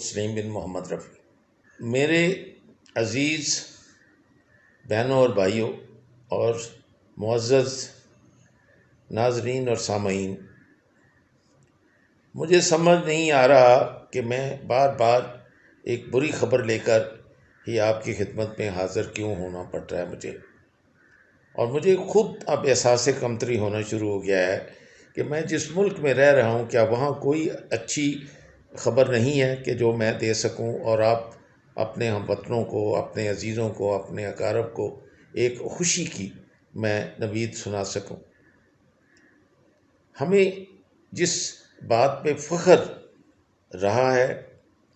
سلیم بن محمد رفیع۔ میرے عزیز بہنوں اور بھائیوں اور معزز ناظرین اور سامعین، مجھے سمجھ نہیں آ رہا کہ میں بار بار ایک بری خبر لے کر ہی آپ کی خدمت میں حاضر کیوں ہونا پڑ رہا ہے اور مجھے خود اب احساس کمتری ہونا شروع ہو گیا ہے کہ میں جس ملک میں رہ رہا ہوں کیا وہاں کوئی اچھی خبر نہیں ہے کہ جو میں دے سکوں اور آپ اپنے ہم وطنوں کو، اپنے عزیزوں کو، اپنے اقارب کو ایک خوشی کی میں نوید سنا سکوں۔ ہمیں جس بات پہ فخر رہا ہے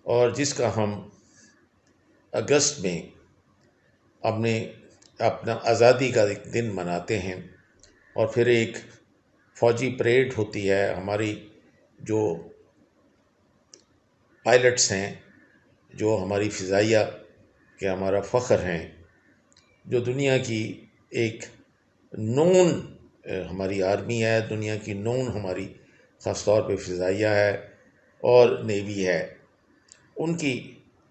اور جس کا ہم اگست میں اپنا آزادی کا ایک دن مناتے ہیں اور پھر ایک فوجی پریڈ ہوتی ہے، ہماری جو پائلٹس ہیں، جو ہماری فضائیہ کے ہمارا فخر ہیں، جو دنیا کی ایک نون ہماری آرمی ہے، دنیا کی نون ہماری خاص طور پہ فضائیہ ہے اور نیوی ہے، ان کی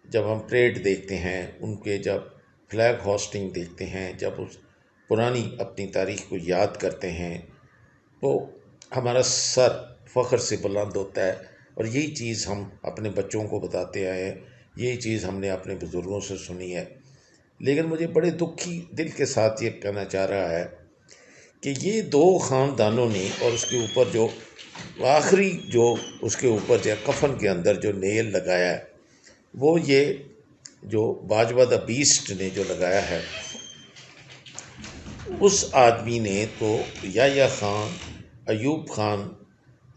جب ہم پریڈ دیکھتے ہیں، ان کے جب فلیگ ہوسٹنگ دیکھتے ہیں، جب اس پرانی اپنی تاریخ کو یاد کرتے ہیں تو ہمارا سر فخر سے بلند ہوتا ہے۔ اور یہی چیز ہم اپنے بچوں کو بتاتے آئے ہیں، یہی چیز ہم نے اپنے بزرگوں سے سنی ہے۔ لیکن مجھے بڑے دکھی دل کے ساتھ یہ کہنا چاہ رہا ہے کہ یہ دو خاندانوں نے، اور اس کے اوپر جو آخری جو اس کے اوپر جو کفن کے اندر جو نیل لگایا ہے، وہ یہ جو باجوہ دا بیسٹ نے جو لگایا ہے، اس آدمی نے تو یحییٰ خان، ایوب خان،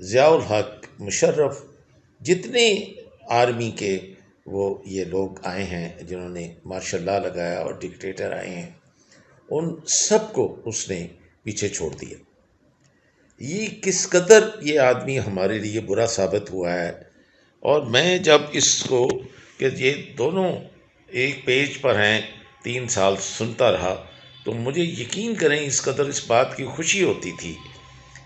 ضیاء الحق، مشرف، جتنے آرمی کے وہ یہ لوگ آئے ہیں جنہوں نے مارشل لا لگایا اور ڈکٹیٹر آئے ہیں، ان سب کو اس نے پیچھے چھوڑ دیا۔ یہ کس قدر یہ آدمی ہمارے لیے برا ثابت ہوا ہے۔ اور میں جب اس کو کہ یہ دونوں ایک پیج پر ہیں 3 سال سنتا رہا تو مجھے یقین کریں اس قدر اس بات کی خوشی ہوتی تھی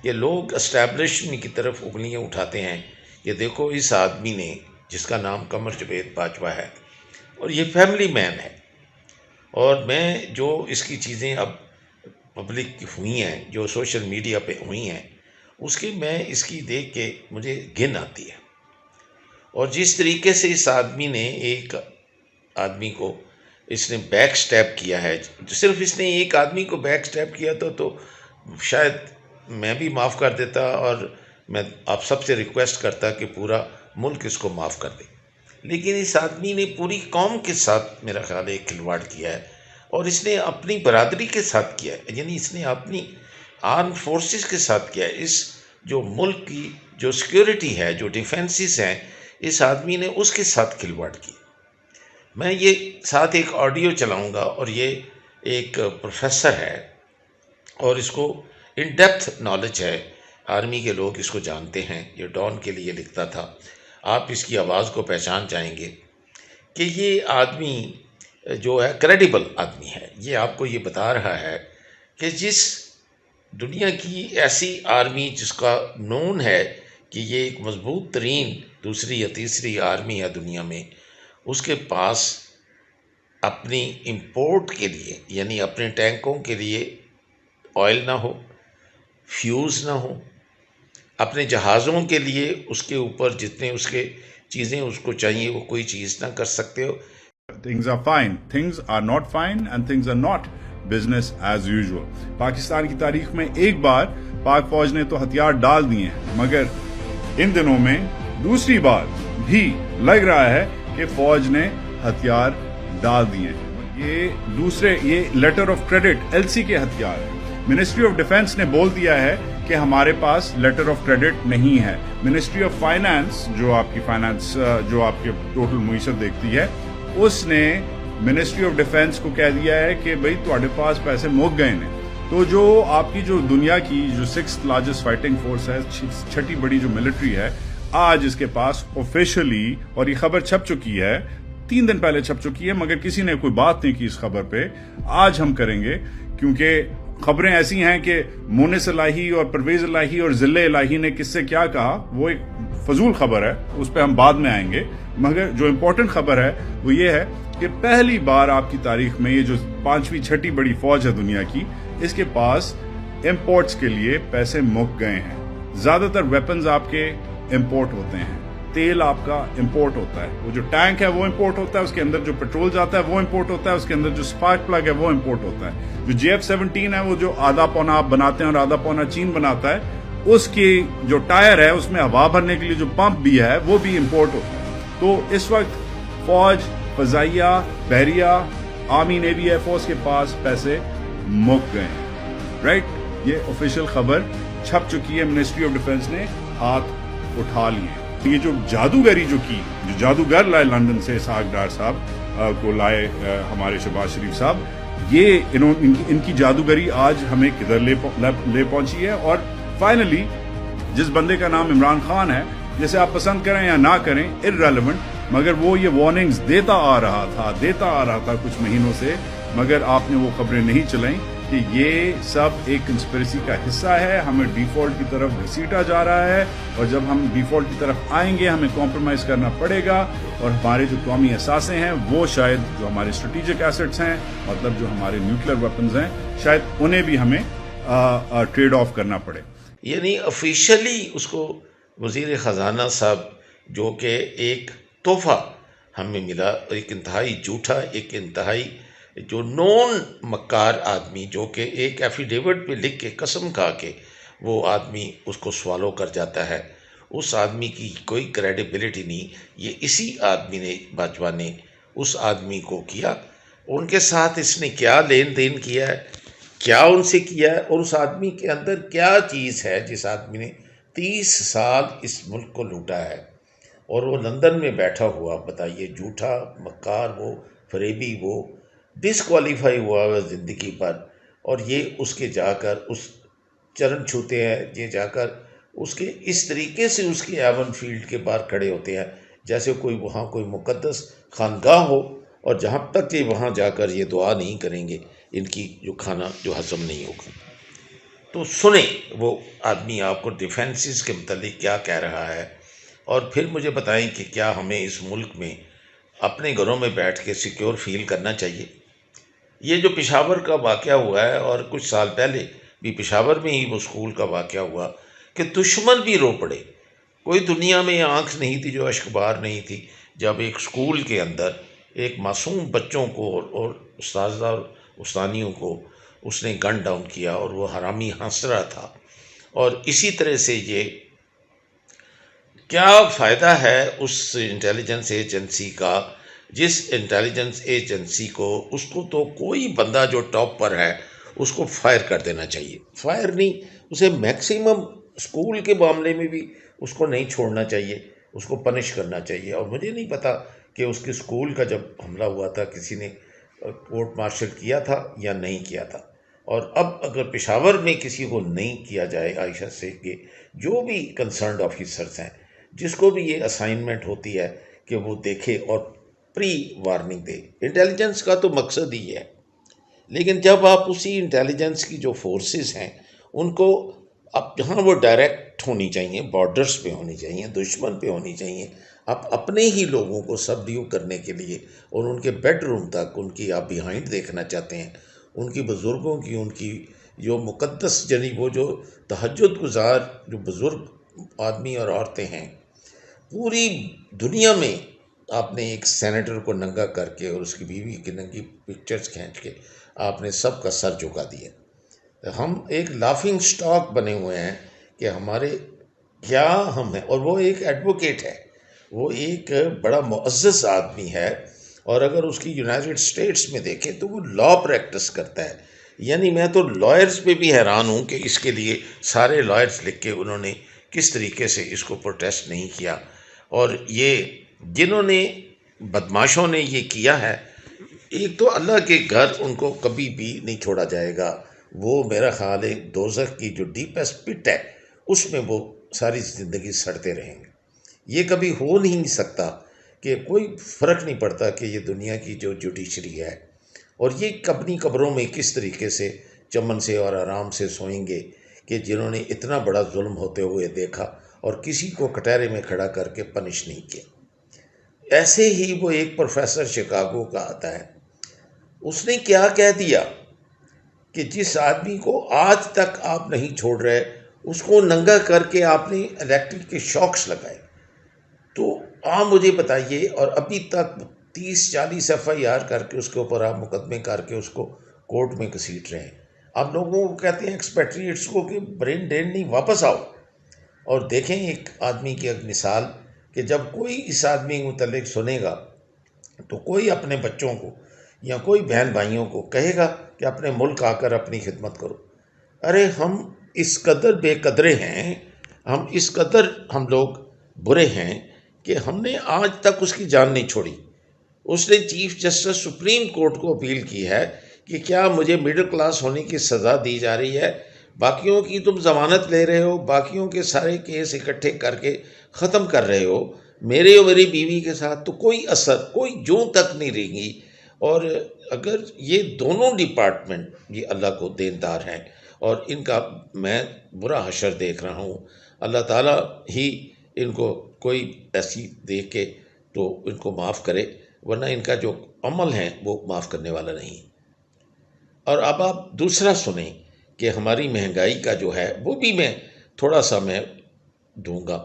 کہ لوگ اسٹیبلشمنٹ کی طرف انگلیاں اٹھاتے ہیں کہ دیکھو اس آدمی نے، جس کا نام قمر جاوید باجوہ ہے اور یہ فیملی مین ہے، اور میں جو اس کی چیزیں اب پبلک ہوئی ہیں، جو سوشل میڈیا پہ ہوئی ہیں، اس کی میں اس کی دیکھ کے مجھے گھن آتی ہے۔ اور جس طریقے سے اس آدمی نے ایک آدمی کو اس نے بیک سٹیپ کیا ہے، صرف اس نے ایک آدمی کو بیک سٹیپ کیا تو شاید میں بھی معاف کر دیتا، اور میں آپ سب سے ریکویسٹ کرتا کہ پورا ملک اس کو معاف کر دے، لیکن اس آدمی نے پوری قوم کے ساتھ میرا خیال ہے ایک کھلواڑ کیا ہے، اور اس نے اپنی برادری کے ساتھ کیا ہے، یعنی اس نے اپنی آرم فورسز کے ساتھ کیا ہے۔ اس جو ملک کی جو سیکیورٹی ہے، جو ڈیفینسز ہیں، اس آدمی نے اس کے ساتھ کھلواڑ کی۔ میں یہ ساتھ ایک آڈیو چلاؤں گا، اور یہ ایک پروفیسر ہے اور اس کو ان ڈیپتھ نالج ہے، آرمی کے لوگ اس کو جانتے ہیں، یہ ڈان کے لیے لکھتا تھا، آپ اس کی آواز کو پہچان جائیں گے کہ یہ آدمی جو ہے کریڈیبل آدمی ہے۔ یہ آپ کو یہ بتا رہا ہے کہ جس دنیا کی ایسی آرمی جس کا نون ہے کہ یہ ایک مضبوط ترین دوسری یا تیسری آرمی ہے دنیا میں، اس کے پاس اپنی امپورٹ کے لیے، یعنی اپنے ٹینکوں کے لیے آئل نہ ہو، فیوز نہ ہو، اپنے جہازوں کے لیے اس کے اوپر جتنے اس کے چیزیں اس کو چاہیے وہ کوئی چیز نہ کر سکتے ہو۔ Things are fine. Things are not fine and things are not business as usual. Pakistan کی تاریخ میں ایک بار پاک فوج نے تو ہتھیار ڈال دیے ہیں، مگر ان دنوں میں دوسری بار بھی لگ رہا ہے کہ فوج نے ہتھیار ڈال دیے ہیں۔ یہ لیٹر آف کریڈٹ LC کے ہتھیار ہیں۔ منسٹری آف ڈیفنس نے بول دیا ہے کہ ہمارے پاس لیٹر آف کریڈٹ نہیں ہے۔ منسٹری آف فائنانس جو آپ کی جو آپ کے ٹوٹل معیشت دیکھتی ہے، اس نے منسٹری آف ڈیفنس کو کہہ دیا ہے کہ بھئی تواڈے پاس پیسے مک گئے ہیں۔ تو جو آپ کی جو دنیا کی جو 6th لارجسٹ فائٹنگ فورس ہے، 6ٹھی بڑی جو ملٹری ہے، آج اس کے پاس آفیشلی، اور یہ خبر چھپ چکی ہے، 3 دن پہلے چھپ چکی ہے، مگر کسی نے کوئی بات نہیں کی اس خبر پہ۔ آج ہم کریں گے کیونکہ خبریں ایسی ہیں کہ مونس الہی اور پرویز الہی اور ذل الہی نے کس سے کیا کہا، وہ ایک فضول خبر ہے، اس پہ ہم بعد میں آئیں گے. مگر جو امپورٹنٹ خبر ہے وہ یہ ہے کہ پہلی بار آپ کی تاریخ میں یہ جو 5ویں 6ٹی بڑی فوج ہے دنیا کی، اس کے پاس امپورٹس کے لیے پیسے مک گئے ہیں. زیادہ تر ویپنز آپ کے امپورٹ ہوتے ہیں، تیل آپ کا امپورٹ ہوتا ہے، وہ جو ٹینک ہے وہ امپورٹ ہوتا ہے، اس کے اندر جو پیٹرول جاتا ہے وہ امپورٹ ہوتا ہے، اس کے اندر جو اسپارک پلگ ہے وہ امپورٹ ہوتا ہے. جو JF-17 ہے وہ جو آدھا پونا آپ بناتے ہیں اور آدھا پونا چین بناتا ہے، اس کی جو ٹائر ہے اس میں ہوا بھرنے کے لیے جو پمپ بھی ہے وہ بھی امپورٹ ہوتا ہے. تو اس وقت فوج، فضائیہ، بحریہ، آرمی، نیوی، ایئر فورس کے پاس پیسے مک گئے ہیں. رائٹ، یہ آفیشیل خبر چھپ چکی ہے، منسٹری آف ڈیفنس نے ہاتھ اٹھا لیے. یہ جو جادوگری جو جادوگر لائے لندن سے، اسحاق ڈار صاحب کو لائے ہمارے شہباز شریف صاحب، یہ ان کی جادوگری آج ہمیں کدھر لے پہنچی ہے. اور فائنلی جس بندے کا نام عمران خان ہے، جسے آپ پسند کریں یا نہ کریں، irrelevant، مگر وہ یہ وارننگز دیتا آ رہا تھا کچھ مہینوں سے، مگر آپ نے وہ خبریں نہیں چلائیں کہ یہ سب ایک کنسپریسی کا حصہ ہے، ہمیں ڈیفالٹ کی طرف گھسیٹا جا رہا ہے، اور جب ہم ڈیفالٹ کی طرف آئیں گے ہمیں کمپرومائز کرنا پڑے گا، اور ہمارے جو قومی اثاثے ہیں وہ شاید جو ہمارے اسٹریٹجک ایسٹس ہیں، مطلب جو ہمارے نیوکلیر ویپنز ہیں، شاید انہیں بھی ہمیں ٹریڈ آف کرنا پڑے. یعنی آفیشلی اس کو وزیر خزانہ صاحب، جو کہ ایک تحفہ ہمیں ملا، ایک انتہائی جھوٹا، ایک انتہائی جو نون مکار آدمی، جو کہ ایک ایفیڈیوٹ پہ لکھ کے قسم کھا کے وہ آدمی اس کو سوالو کر جاتا ہے، اس آدمی کی کوئی کریڈیبلٹی نہیں. یہ اسی آدمی نے، باجوہ نے اس آدمی کو کیا، ان کے ساتھ اس نے کیا لین دین کیا ہے، کیا ان سے کیا ہے، اور اس آدمی کے اندر کیا چیز ہے جس آدمی نے 30 سال اس ملک کو لوٹا ہے، اور وہ لندن میں بیٹھا ہوا، بتائیے، جھوٹا مکار، وہ فریبی، وہ ڈسکوالیفائی ہوا ہے زندگی پر، اور یہ اس کے جا کر اس چرن چھوتے ہیں، یہ جا کر اس کے اس طریقے سے اس کے ایون فیلڈ کے باہر کھڑے ہوتے ہیں جیسے کوئی وہاں کوئی مقدس خانگاہ ہو، اور جہاں تک کہ وہاں جا کر یہ دعا نہیں کریں گے ان کی جو کھانا جو ہضم نہیں ہوگا. تو سنیں وہ آدمی آپ کو ڈیفینسز کے متعلق کیا کہہ رہا ہے، اور پھر مجھے بتائیں کہ کیا ہمیں اس ملک میں اپنے گھروں میں بیٹھ کے سیکیور فیل کرنا چاہیے. یہ جو پشاور کا واقعہ ہوا ہے، اور کچھ سال پہلے بھی پشاور میں ہی وہ اسکول کا واقعہ ہوا کہ دشمن بھی رو پڑے. کوئی دنیا میں آنکھ نہیں تھی جو اشکبار نہیں تھی جب ایک اسکول کے اندر ایک معصوم بچوں کو اور استاذہ اور استانیوں کو اس نے گن ڈاؤن کیا، اور وہ حرامی ہنس رہا تھا. اور اسی طرح سے یہ کیا فائدہ ہے اس انٹیلیجنس ایجنسی کا، جس انٹیلیجنس ایجنسی کو، اس کو تو کوئی بندہ جو ٹاپ پر ہے اس کو فائر کر دینا چاہیے. فائر نہیں، اسے میکسیمم اسکول کے معاملے میں بھی اس کو نہیں چھوڑنا چاہیے، اس کو پنش کرنا چاہیے. اور مجھے نہیں پتا کہ اس کے اسکول کا جب حملہ ہوا تھا کسی نے کورٹ مارشل کیا تھا یا نہیں کیا تھا. اور اب اگر پشاور میں کسی کو نہیں کیا جائے، عائشہ سے کہ جو بھی کنسرنڈ آفیسرس ہیں، جس کو بھی یہ اسائنمنٹ ہوتی ہے کہ وہ دیکھے اور پری وارننگ دے. انٹیلیجنس کا تو مقصد ہی ہے، لیکن جب آپ اسی انٹیلیجنس کی جو فورسز ہیں ان کو اب جہاں وہ ڈائریکٹ ہونی چاہیے، بارڈرز پہ ہونی چاہیے، دشمن پہ ہونی چاہیے، آپ اپنے ہی لوگوں کو سبڈیو کرنے کے لیے، اور ان کے بیڈ روم تک ان کی آپ بیہائنڈ دیکھنا چاہتے ہیں، ان کی بزرگوں کی، ان کی جو مقدس، یعنی وہ جو تہجد گزار جو بزرگ آدمی اور عورتیں ہیں، پوری دنیا میں آپ نے ایک سینیٹر کو ننگا کر کے اور اس کی بیوی کی ننگی پکچرز کھینچ کے آپ نے سب کا سر جھکا دیا. ہم ایک لافنگ سٹاک بنے ہوئے ہیں کہ ہمارے کیا ہم ہیں. اور وہ ایک ایڈوکیٹ ہے، وہ ایک بڑا معزز آدمی ہے، اور اگر اس کی یونائٹڈ اسٹیٹس میں دیکھیں تو وہ لا پریکٹس کرتا ہے. یعنی میں تو لائرز پہ بھی حیران ہوں کہ اس کے لیے سارے لائرز لکھ کے انہوں نے کس طریقے سے اس کو پروٹیسٹ نہیں کیا. اور یہ جنہوں نے بدماشوں نے یہ کیا ہے، ایک تو اللہ کے گھر ان کو کبھی بھی نہیں چھوڑا جائے گا. وہ میرا خیال ہے دوزخ کی جو ڈیپسٹ پٹ ہے اس میں وہ ساری زندگی سڑتے رہیں گے. یہ کبھی ہو نہیں سکتا کہ کوئی فرق نہیں پڑتا کہ یہ دنیا کی جو جوڈیشری ہے اور یہ اپنی قبروں میں کس طریقے سے چمن سے اور آرام سے سوئیں گے کہ جنہوں نے اتنا بڑا ظلم ہوتے ہوئے دیکھا اور کسی کو کٹہرے میں کھڑا کر کے پنش نہیں کیا۔ ایسے ہی وہ ایک پروفیسر شکاگو کا آتا ہے، اس نے کیا کہہ دیا کہ جس آدمی کو آج تک آپ نہیں چھوڑ رہے اس کو ننگا کر کے آپ نے الیکٹرک کے شاکس لگائے۔ تو آپ مجھے بتائیے، اور ابھی تک 30-40 FIR کر کے اس کے اوپر آپ مقدمے کر کے اس کو کورٹ میں گھسیٹ رہے ہیں۔ آپ لوگوں کو کہتے ہیں ایکسپیٹریٹس کو کہ برین ڈرین نہیں، واپس آؤ۔ اور دیکھیں ایک آدمی کی ایک مثال کہ جب کوئی اس آدمی کے متعلق سنے گا تو کوئی اپنے بچوں کو یا کوئی بہن بھائیوں کو کہے گا کہ اپنے ملک آ کر اپنی خدمت کرو۔ ارے ہم اس قدر بے قدرے ہیں، اس قدر ہم لوگ برے ہیں کہ ہم نے آج تک اس کی جان نہیں چھوڑی۔ اس نے چیف جسٹس سپریم کورٹ کو اپیل کی ہے کہ کیا مجھے مڈل کلاس ہونے کی سزا دی جا رہی ہے؟ باقیوں کی تم ضمانت لے رہے ہو، باقیوں کے سارے کیس اکٹھے کر کے ختم کر رہے ہو، میرے اور میری بیوی کے ساتھ تو کوئی اثر، کوئی جوں تک نہیں رہیں گی۔ اور اگر یہ دونوں ڈپارٹمنٹ یہ اللہ کو دیندار ہیں اور ان کا میں برا حشر دیکھ رہا ہوں، اللہ تعالیٰ ہی ان کو کوئی ایسی دیکھ کے تو ان کو معاف کرے، ورنہ ان کا جو عمل ہے وہ معاف کرنے والا نہیں۔ اور اب آپ دوسرا سنیں کہ ہماری مہنگائی کا جو ہے وہ بھی میں تھوڑا سا میں دوں گا،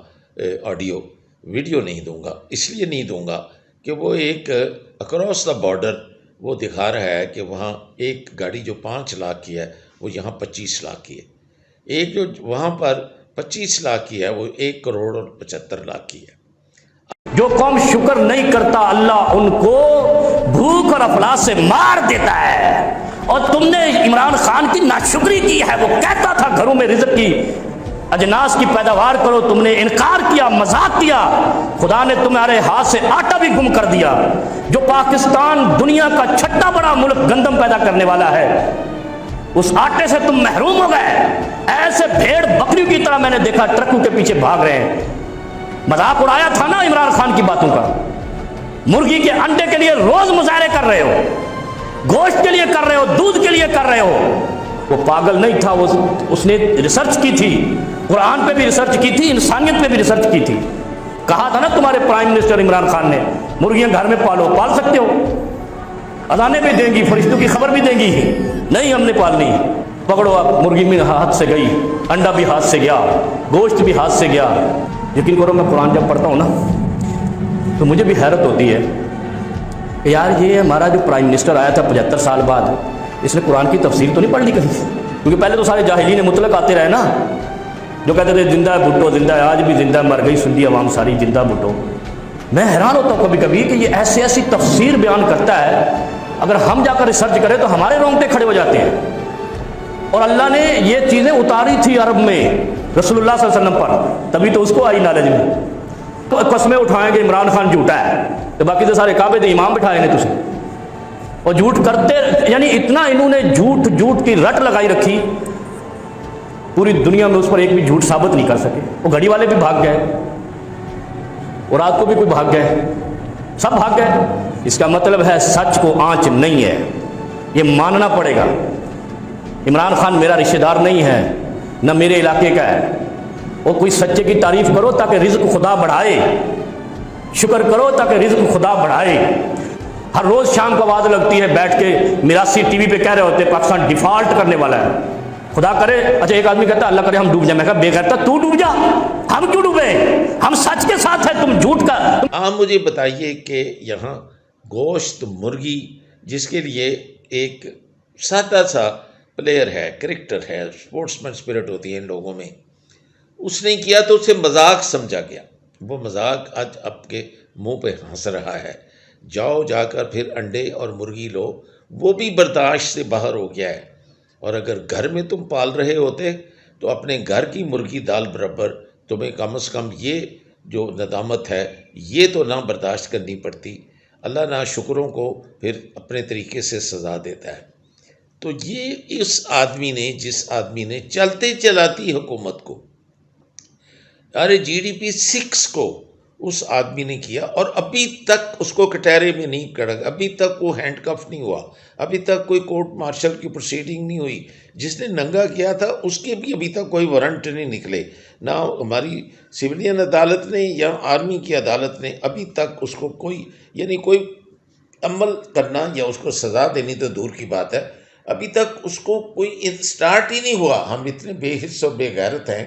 آڈیو ویڈیو نہیں دوں گا، اس لیے نہیں دوں گا کہ وہ ایک اکراس دا بارڈر وہ دکھا رہا ہے کہ وہاں ایک گاڑی جو 5 لاکھ کی ہے وہ یہاں 25 لاکھ کی ہے، ایک جو وہاں پر 25 لاکھ کی ہے وہ 1 کروڑ اور 75 لاکھ کی ہے۔ جو قوم شکر نہیں کرتا اللہ ان کو بھوک اور افلاس سے مار دیتا ہے۔ اور تم نے عمران خان کی ناشکری کی ہے، وہ کہتا تھا گھروں میں رزق کی اجناس کی پیداوار کرو، تم نے انکار کیا، مذاق کیا، خدا نے تمہارے ہاتھ سے آٹا بھی گم کر دیا۔ جو پاکستان دنیا کا 6واں بڑا ملک گندم پیدا کرنے والا ہے، اس آٹے سے تم محروم ہو گئے۔ ایسے بھیڑ بکریوں کی طرح میں نے دیکھا ٹرکوں کے پیچھے بھاگ رہے ہیں۔ مذاق اڑایا تھا نا عمران خان کی باتوں کا، مرغی کے انڈے کے لیے روز مظاہرے کر رہے ہو، گوشت کے لیے کر رہے ہو، دودھ کے لیے کر رہے ہو۔ وہ پاگل نہیں تھا، اس نے ریسرچ کی تھی، قرآن پہ بھی ریسرچ کی تھی، انسانیت پہ بھی ریسرچ کی تھی۔ کہا تھا نا تمہارے پرائم منسٹر عمران خان نے مرغیاں گھر میں پالو، پال سکتے ہو، اذانیں بھی دیں گی، فرشتوں کی خبر بھی دیں گی، نہیں ہم نے پالنی۔ پکڑو آپ، مرغی بھی ہاتھ سے گئی، انڈا بھی ہاتھ سے گیا، گوشت بھی ہاتھ سے گیا۔ یقین کرو میں قرآن جب پڑھتا ہوں نا تو مجھے بھی حیرت ہوتی ہے کہ یار یہ ہمارا جو پرائم منسٹر آیا تھا 75 سال بعد، اس نے قرآن کی تفسیر تو نہیں پڑھ لی کہیں؟ کیونکہ پہلے تو سارے جاہلین مطلق آتے رہے نا، جو کہتے تھے زندہ ہے بھٹو، زندہ ہے، آج بھی زندہ ہے، مر گئی سندھی عوام ساری، زندہ بھٹو۔ میں حیران ہوتا ہوں کبھی کبھی کہ یہ ایسی تفسیر بیان کرتا ہے، اگر ہم جا کر ریسرچ کریں تو ہمارے رونگٹے کھڑے ہو جاتے ہیں۔ اور اللہ نے یہ چیزیں اتاری تھی عرب میں رسول اللہ صلی اللہ علیہ وسلم پر، تبھی تو اس کو آئی نالج میں۔ تو قسمیں اٹھائیں گے عمران خان جھوٹا ہے، تو باقی تو سارے کعبے دے امام بٹھائے نے تجھے، اور جھوٹ کرتے، یعنی اتنا انہوں نے جھوٹ کی رٹ لگائی رکھی، پوری دنیا میں اس پر ایک بھی جھوٹ ثابت نہیں کر سکے۔ وہ گھڑی والے بھی بھاگ گئے، اور رات کو بھی کوئی بھاگ گئے، سب بھاگ گئے۔ اس کا مطلب ہے سچ کو آنچ نہیں ہے، یہ ماننا پڑے گا۔ عمران خان میرا رشتہ دار نہیں ہے، نہ میرے علاقے کا ہے۔ وہ کوئی سچے کی تعریف کرو تاکہ رزق خدا بڑھائے، شکر کرو تاکہ رزق خدا بڑھائے۔ ہر روز شام کو آواز لگتی ہے بیٹھ کے، میراثی ٹی وی پہ کہہ رہے ہوتے پاکستان ڈیفالٹ کرنے والا ہے، خدا کرے۔ اچھا ایک آدمی کہتا اللہ کرے ہم ڈوب جائیں، میں کہا بے غیرتا تو ڈوب جا، ہم کیوں ڈوبے؟ ہم سچ کے ساتھ ہیں، تم جھوٹ کا۔ آپ مجھے بتائیے کہ یہاں گوشت مرغی جس کے لیے ایک سادہ سا پلیئر ہے، کرکٹر ہے، اسپورٹس مین اسپرٹ ہوتی ہے ان لوگوں میں، اس نے کیا تو اسے مذاق سمجھا گیا۔ وہ مذاق آج آپ کے منہ پہ ہنس رہا ہے۔ جاؤ جا کر پھر انڈے اور مرغی لو، وہ بھی برداشت سے باہر ہو گیا ہے۔ اور اگر گھر میں تم پال رہے ہوتے تو اپنے گھر کی مرغی دال برابر تمہیں کم از کم یہ جو ندامت ہے یہ تو نہ برداشت کرنی پڑتی۔ اللہ نا شکروں کو پھر اپنے طریقے سے سزا دیتا ہے۔ تو یہ اس آدمی نے، جس آدمی نے چلتے چلاتی حکومت کو، ارے GDP 6 کو اس آدمی نے کیا، اور ابھی تک اس کو کٹہرے میں نہیں کڑا، ابھی تک وہ ہینڈ کف نہیں ہوا، ابھی تک کوئی کورٹ مارشل کی پروسیڈنگ نہیں ہوئی. جس نے ننگا کیا تھا اس کے بھی ابھی تک کوئی وارنٹ نہیں نکلے، نہ ہماری سویلین عدالت نے یا آرمی کی عدالت نے ابھی تک اس کو کوئی یعنی کوئی عمل کرنا یا اس کو سزا دینی تو دور کی بات ہے، ابھی تک اس کو کوئی اسٹارٹ ہی نہیں ہوا. ہم اتنے بے حس و بے غیرت ہیں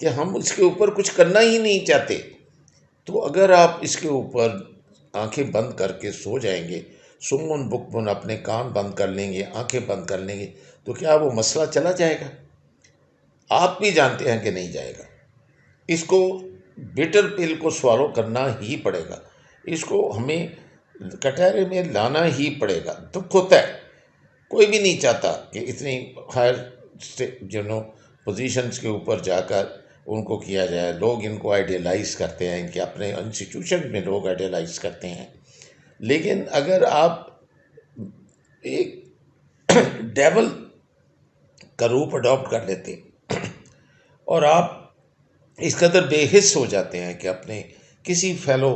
کہ ہم اس کے اوپر کچھ کرنا ہی نہیں چاہتے. تو اگر آپ اس کے اوپر آنکھیں بند کر کے سو جائیں گے، سمن بکمن اپنے کان بند کر لیں گے، آنکھیں بند کر لیں گے، تو کیا وہ مسئلہ چلا جائے گا؟ آپ بھی جانتے ہیں کہ نہیں جائے گا. اس کو بٹر پل کو سوالو کرنا ہی پڑے گا، اس کو ہمیں کٹہرے میں لانا ہی پڑے گا. دکھ ہوتا ہے، کوئی بھی نہیں چاہتا کہ اتنی ہائر پوزیشنز کے اوپر جا کر ان کو کیا جائے. لوگ ان کو آئیڈیلائز کرتے ہیں، ان کے اپنے انسٹیٹیوشن میں لوگ آئیڈیلائز کرتے ہیں. لیکن اگر آپ ایک ڈیول کا روپ اڈاپٹ کر لیتے اور آپ اس قدر بے حس ہو جاتے ہیں کہ اپنے کسی فیلو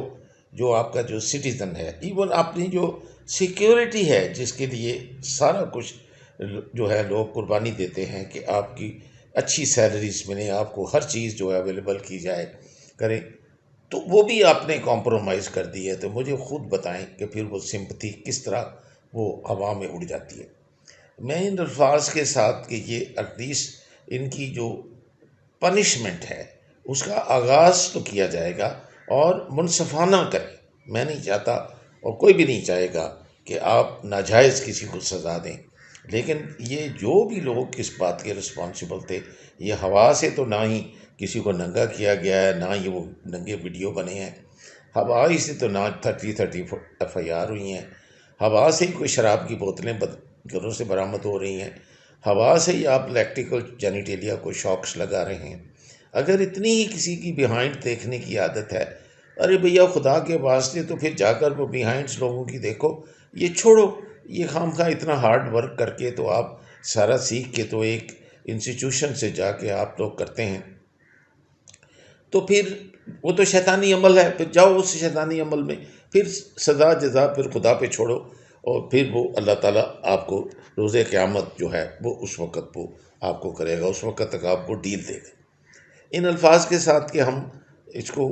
جو آپ کا جو سٹیزن ہے، ایون اپنی جو سیکیورٹی ہے جس کے لیے سارا کچھ جو ہے لوگ قربانی دیتے ہیں کہ آپ کی اچھی سیلریز ملیں، آپ کو ہر چیز جو ہے اویلیبل کی جائے کریں، تو وہ بھی آپ نے کمپرومائز کر دی ہے. تو مجھے خود بتائیں کہ پھر وہ سمپتھی کس طرح وہ ہوا میں اڑ جاتی ہے. میں ان الفاظ کے ساتھ کہ یہ ایٹ لیسٹ ان کی جو پنشمنٹ ہے اس کا آغاز تو کیا جائے گا اور منصفانہ کریں. میں نہیں چاہتا اور کوئی بھی نہیں چاہے گا کہ آپ ناجائز کسی کو سزا دیں، لیکن یہ جو بھی لوگ اس بات کے رسپانسبل تھے، یہ ہوا سے تو نہ ہی کسی کو ننگا کیا گیا ہے، نہ یہ وہ ننگے ویڈیو بنے ہیں، ہوا ہی سے تو نہ 30 FIR ہوئی ہیں، ہوا سے ہی کوئی شراب کی بوتلیں گھروں سے برآمد ہو رہی ہیں، ہوا سے ہی آپ الیکٹریکل جینیٹیلیا کو شاکس لگا رہے ہیں. اگر اتنی ہی کسی کی بیہائنڈ دیکھنے کی عادت ہے، ارے بھیا خدا کے واسطے تو پھر جا کر وہ بیہائنڈس لوگوں کی دیکھو. یہ چھوڑو، یہ خام خواہ اتنا ہارڈ ورک کر کے تو آپ سارا سیکھ کے تو ایک انسٹیٹیوشن سے جا کے آپ لوگ کرتے ہیں، تو پھر وہ تو شیطانی عمل ہے. پھر جاؤ اس شیطانی عمل میں، پھر سزا جزا پھر خدا پہ چھوڑو، اور پھر وہ اللہ تعالیٰ آپ کو روز قیامت جو ہے وہ اس وقت وہ آپ کو کرے گا، اس وقت تک آپ کو ڈیل دے گا. ان الفاظ کے ساتھ کہ ہم اس کو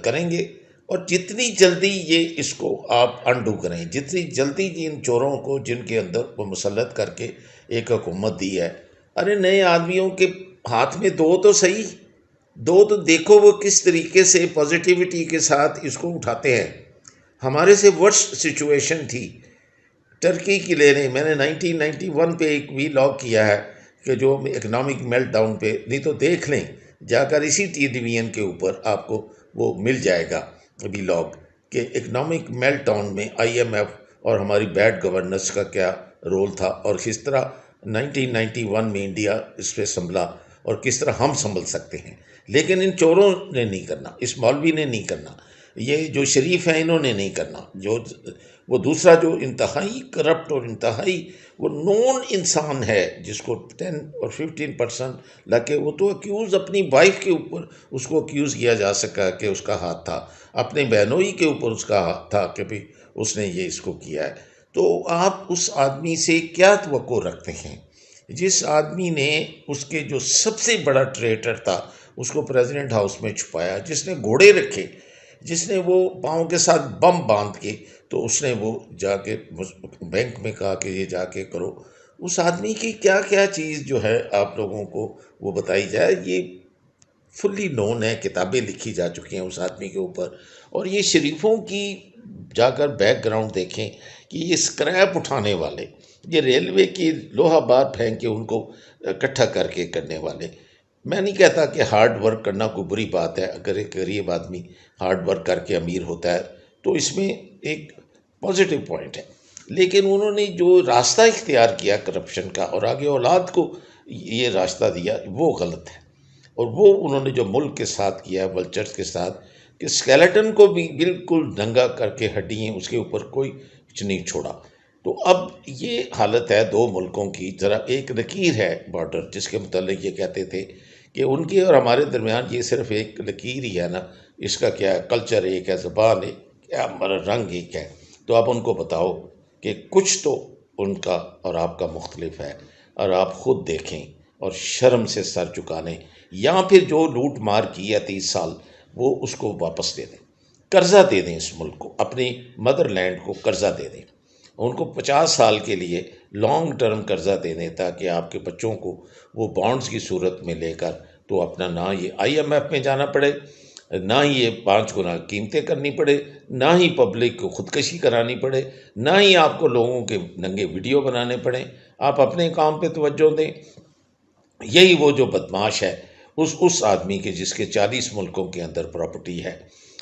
کریں گے، اور جتنی جلدی یہ اس کو آپ انڈو کریں، جتنی جلدی ان چوروں کو جن کے اندر وہ مسلط کر کے ایک حکومت دی ہے، ارے نئے آدمیوں کے ہاتھ میں دو تو صحیح، دو تو دیکھو وہ کس طریقے سے پازیٹیوٹی کے ساتھ اس کو اٹھاتے ہیں. ہمارے سے ورسٹ سچویشن تھی ٹرکی کی لے لیں. میں نے 1991 پہ ایک وی لاگ کیا ہے کہ جو اکنامک میلٹ ڈاؤن پہ، نہیں تو دیکھ لیں جا کر اسی TVN کے اوپر آپ کو وہ مل جائے گا وی لاگ کہ اکنامک میلٹ ڈاؤن میں IMF اور ہماری بیڈ گورننس کا کیا رول تھا، اور کس طرح 1991 میں انڈیا اس پہ سنبھلا اور کس طرح ہم سنبھل سکتے ہیں. لیکن ان چوروں نے نہیں کرنا، اس مولوی نے نہیں کرنا، یہ جو شریف ہیں انہوں نے نہیں کرنا. جو وہ دوسرا جو انتہائی کرپٹ اور انتہائی وہ نون انسان ہے جس کو 10 اور 15% لگے، وہ تو اکیوز اپنی وائف کے اوپر اس کو اکیوز کیا جا سکا کہ اس کا ہاتھ تھا، اپنے بہنوئی کے اوپر اس کا ہاتھ تھا کہ بھی اس نے یہ اس کو کیا ہے. تو آپ اس آدمی سے کیا توقع رکھتے ہیں جس آدمی نے اس کے جو سب سے بڑا ٹریٹر تھا اس کو پریزیڈنٹ ہاؤس میں چھپایا، جس نے گھوڑے رکھے، جس نے وہ پاؤں کے ساتھ بم باندھ کے تو اس نے وہ جا کے بینک میں کہا کہ یہ جا کے کرو. اس آدمی کی کیا کیا چیز جو ہے آپ لوگوں کو وہ بتائی جائے، یہ فلی نون ہے، کتابیں لکھی جا چکی ہیں اس آدمی کے اوپر. اور یہ شریفوں کی جا کر بیک گراؤنڈ دیکھیں کہ یہ اسکریپ اٹھانے والے، یہ ریلوے کی لوہا بار پھینک کے ان کو اکٹھا کر کے کرنے والے. میں نہیں کہتا کہ ہارڈ ورک کرنا کوئی بری بات ہے، اگر ایک غریب آدمی ہارڈ ورک کر کے امیر ہوتا ہے تو اس میں ایک پازیٹیو پوائنٹ ہے، لیکن انہوں نے جو راستہ اختیار کیا کرپشن کا اور آگے اولاد کو یہ راستہ دیا وہ غلط ہے. اور وہ انہوں نے جو ملک کے ساتھ کیا ہے ولچرز کے ساتھ کہ اسکیلیٹن کو بھی بالکل ننگا کر کے ہڈیاں اس کے اوپر کوئی کچھ نہیں چھوڑا. تو اب یہ حالت ہے دو ملکوں کی. ذرا ایک لکیر ہے بارڈر جس کے متعلق یہ کہتے تھے کہ ان کے اور ہمارے درمیان یہ صرف ایک لکیر ہی ہے نا، اس کا کیا ہے کلچر ایک ہے، زبان ایک کیا رنگ ایک ہے، تو آپ ان کو بتاؤ کہ کچھ تو ان کا اور آپ کا مختلف ہے، اور آپ خود دیکھیں اور شرم سے سر چکا لیں، یا پھر جو لوٹ مار کی ہے 30 سال وہ اس کو واپس دے دیں، قرضہ دے دیں، اس ملک کو، اپنی مدر لینڈ کو قرضہ دے دیں، ان کو 50 سال کے لیے لانگ ٹرم قرضہ دے دیں، تاکہ آپ کے بچوں کو وہ بانڈز کی صورت میں لے کر تو اپنا نہ یہ IMF میں جانا پڑے، نہ ہی یہ 5 گنا قیمتیں کرنی پڑے، نہ ہی پبلک کو خودکشی کرانی پڑے، نہ ہی آپ کو لوگوں کے ننگے ویڈیو بنانے پڑیں، آپ اپنے کام پہ توجہ دیں۔ یہی وہ جو بدماش ہے اس آدمی کے جس کے 40 ملکوں کے اندر پراپرٹی ہے،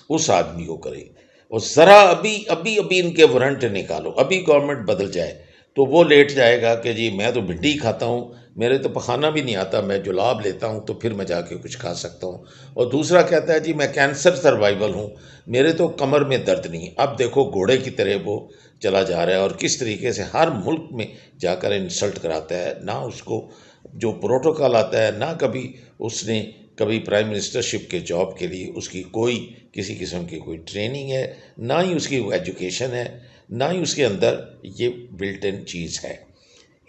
اس آدمی کو کرے، اور ذرا ابھی ان کے وارنٹ نکالو، ابھی گورنمنٹ بدل جائے تو وہ لیٹ جائے گا کہ جی میں تو بھنڈی کھاتا ہوں، میرے تو پخانہ بھی نہیں آتا، میں جلاب لیتا ہوں تو پھر میں جا کے کچھ کھا سکتا ہوں، اور دوسرا کہتا ہے جی میں کینسر سروائیول ہوں، میرے تو کمر میں درد نہیں۔ اب دیکھو گھوڑے کی طرح وہ چلا جا رہا ہے، اور کس طریقے سے ہر ملک میں جا کر انسلٹ کراتا ہے، نہ اس کو جو پروٹوکال آتا ہے، نہ کبھی اس نے کبھی پرائم منسٹرشپ کے جاب کے لیے اس کی کوئی کسی قسم کی کوئی ٹریننگ ہے، نہ ہی اس کی ایجوکیشن ہے، نہ ہی اس کے اندر یہ بلٹ ان چیز ہے۔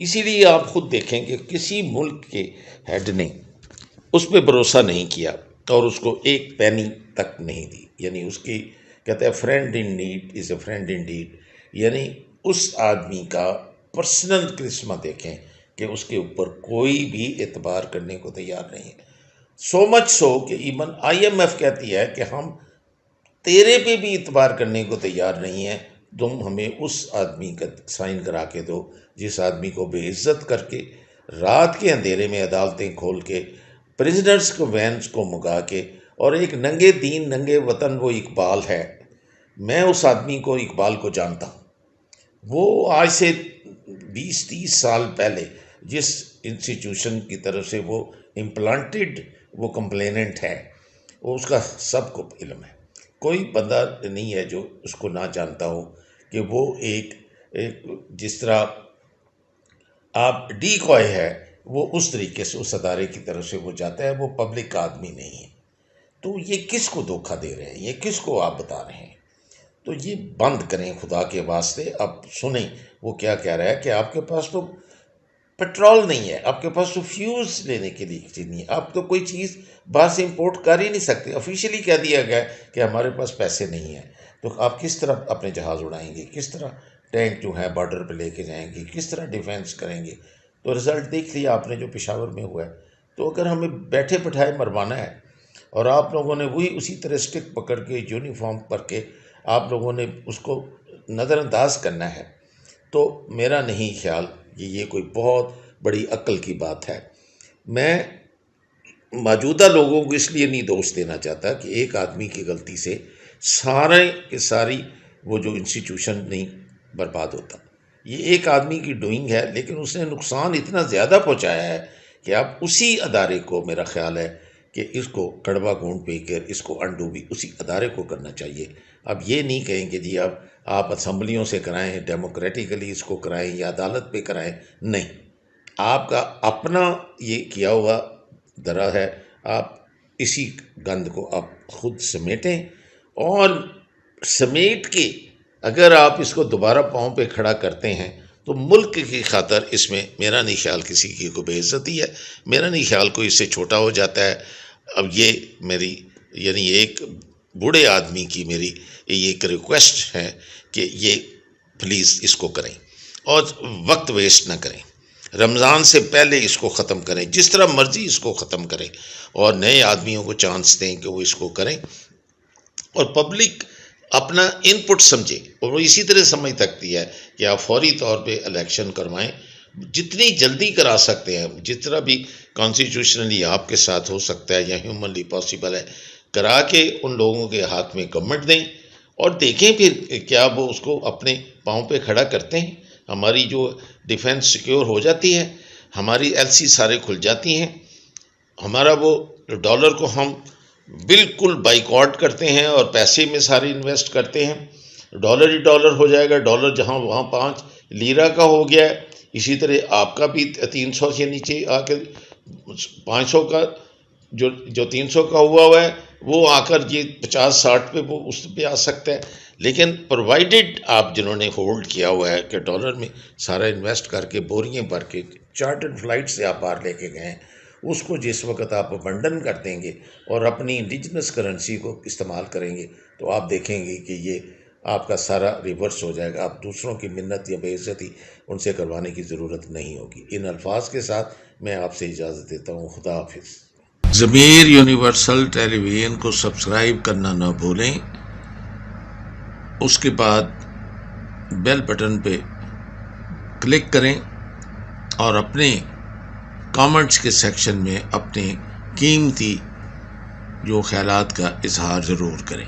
اسی لیے آپ خود دیکھیں کہ کسی ملک کے ہیڈ نے اس پہ بھروسہ نہیں کیا اور اس کو ایک پینی تک نہیں دی، یعنی اس کی کہتے ہیں friend in need is a friend indeed, یعنی اس آدمی کا پرسنل کرسمہ دیکھیں کہ اس کے اوپر کوئی بھی اعتبار کرنے کو تیار نہیں ہے، سو مچ سو کہ ایون IMF کہتی ہے کہ ہم تیرے پہ بھی اعتبار کرنے کو تیار نہیں ہے، تم ہمیں اس آدمی کا سائن کرا کے دو جس آدمی کو بے عزت کر کے رات کے اندھیرے میں عدالتیں کھول کے پرزنرز کو وینس کو مگا کے، اور ایک ننگے دین ننگے وطن وہ اقبال ہے، میں اس آدمی کو اقبال کو جانتا ہوں، وہ آج سے 20-30 سال پہلے جس انسٹیٹیوشن کی طرف سے وہ امپلانٹڈ وہ کمپلیننٹ ہے، وہ اس کا سب کو علم ہے، کوئی بندہ نہیں ہے جو اس کو نہ جانتا ہو کہ وہ ایک جس طرح آپ ڈی کوائے ہے، وہ اس طریقے سے اس ادارے کی طرف سے وہ جاتا ہے، وہ پبلک کا آدمی نہیں ہے۔ تو یہ کس کو دھوکہ دے رہے ہیں، یہ کس کو آپ بتا رہے ہیں؟ تو یہ بند کریں خدا کے واسطے۔ اب سنیں وہ کیا کہہ رہا ہے کہ آپ کے پاس تو پیٹرول نہیں ہے، آپ کے پاس تو فیوز لینے کے لیے چیز نہیں ہے، آپ تو کوئی چیز باہر سے امپورٹ کر ہی نہیں سکتے، آفیشیلی کہہ دیا گیا کہ ہمارے پاس پیسے نہیں ہیں، تو آپ کس طرح اپنے جہاز اڑائیں گے، کس طرح ٹینک جو ہے بارڈر پہ لے کے جائیں گے، کس طرح ڈیفینس کریں گے؟ تو رزلٹ دیکھ لیا آپ نے جو پشاور میں ہوا ہے۔ تو اگر ہمیں بیٹھے بٹھائے مروانا ہے اور آپ لوگوں نے وہی اسی طرح اسٹک پکڑ کے یونیفارم پر کے آپ لوگوں نے اس کو نظر انداز کرنا ہے، تو میرا نہیں خیال کہ یہ کوئی بہت بڑی عقل کی بات ہے۔ میں موجودہ لوگوں کو اس لیے نہیں دوش دینا چاہتا کہ ایک آدمی کی غلطی سے سارے کے ساری وہ جو انسٹیٹیوشن نہیں برباد ہوتا، یہ ایک آدمی کی ڈوئنگ ہے، لیکن اس نے نقصان اتنا زیادہ پہنچایا ہے کہ اب اسی ادارے کو میرا خیال ہے کہ اس کو کڑوا گھونٹ پی کر اس کو انڈو بھی اسی ادارے کو کرنا چاہیے۔ اب یہ نہیں کہیں کہ جی اب آپ اسمبلیوں سے کرائیں، ڈیموکریٹیکلی اس کو کرائیں یا عدالت پہ کرائیں، نہیں، آپ کا اپنا یہ کیا ہوا درا ہے، آپ اسی گند کو آپ خود سمیٹیں، اور سمیٹ کے اگر آپ اس کو دوبارہ پاؤں پہ کھڑا کرتے ہیں تو ملک کی خاطر اس میں میرا نہیں خیال کسی کی کو بے عزتی ہے، میرا نہیں خیال کوئی اس سے چھوٹا ہو جاتا ہے۔ اب یہ میری یعنی ایک بوڑھے آدمی کی میری یہ ایک ریکویسٹ ہے کہ یہ پلیز اس کو کریں اور وقت ویسٹ نہ کریں، رمضان سے پہلے اس کو ختم کریں، جس طرح مرضی اس کو ختم کریں، اور نئے آدمیوں کو چانس دیں کہ وہ اس کو کریں، اور پبلک اپنا ان پٹ سمجھے، اور وہ اسی طرح سمجھ سکتی ہے کہ آپ فوری طور پہ الیکشن کروائیں، جتنی جلدی کرا سکتے ہیں، جس طرح بھی کانسٹیٹیوشنلی آپ کے ساتھ ہو سکتا ہے یا ہیومنلی پاسبل ہے، کرا کے ان لوگوں کے ہاتھ میں گورنمنٹ دیں، اور دیکھیں پھر کیا وہ اس کو اپنے پاؤں پہ کھڑا کرتے ہیں۔ ہماری جو ڈیفینس سیکیور ہو جاتی ہے، ہماری LC سارے کھل جاتی ہیں، ہمارا وہ ڈالر کو ہم بالکل بائیکاٹ کرتے ہیں اور پیسے میں سارے انویسٹ کرتے ہیں، ڈالر ہی ڈالر ہو جائے گا، ڈالر جہاں وہاں 5 لیرہ کا ہو گیا ہے، اسی طرح آپ کا بھی 300 سے نیچے آ کے 500 کا جو 300 کا ہوا ہے وہ آ کر یہ 50-60 پہ وہ اس پہ آ سکتا ہے، لیکن پرووائڈڈ آپ جنہوں نے ہولڈ کیا ہوا ہے کہ ڈالر میں سارا انویسٹ کر کے بوریاں بھر کے چارٹرڈ فلائٹ سے آپ باہر لے کے گئے ہیں، اس کو جس وقت آپ ابنڈن کر دیں گے اور اپنی انڈیجنس کرنسی کو استعمال کریں گے تو آپ دیکھیں گے کہ یہ آپ کا سارا ریورس ہو جائے گا. آپ دوسروں کی منت یا بے عزتی ان سے کروانے کی ضرورت نہیں ہوگی. ان الفاظ کے ساتھ میں آپ سے اجازت دیتا ہوں. خدا حافظ. ضمیر یونیورسل ٹیلی ویژن کو سبسکرائب کرنا نہ بھولیں. اس کے بعد بیل بٹن پہ کلک کریں اور اپنے کامنٹس کے سیکشن میں اپنے قیمتی جو خیالات کا اظہار ضرور کریں.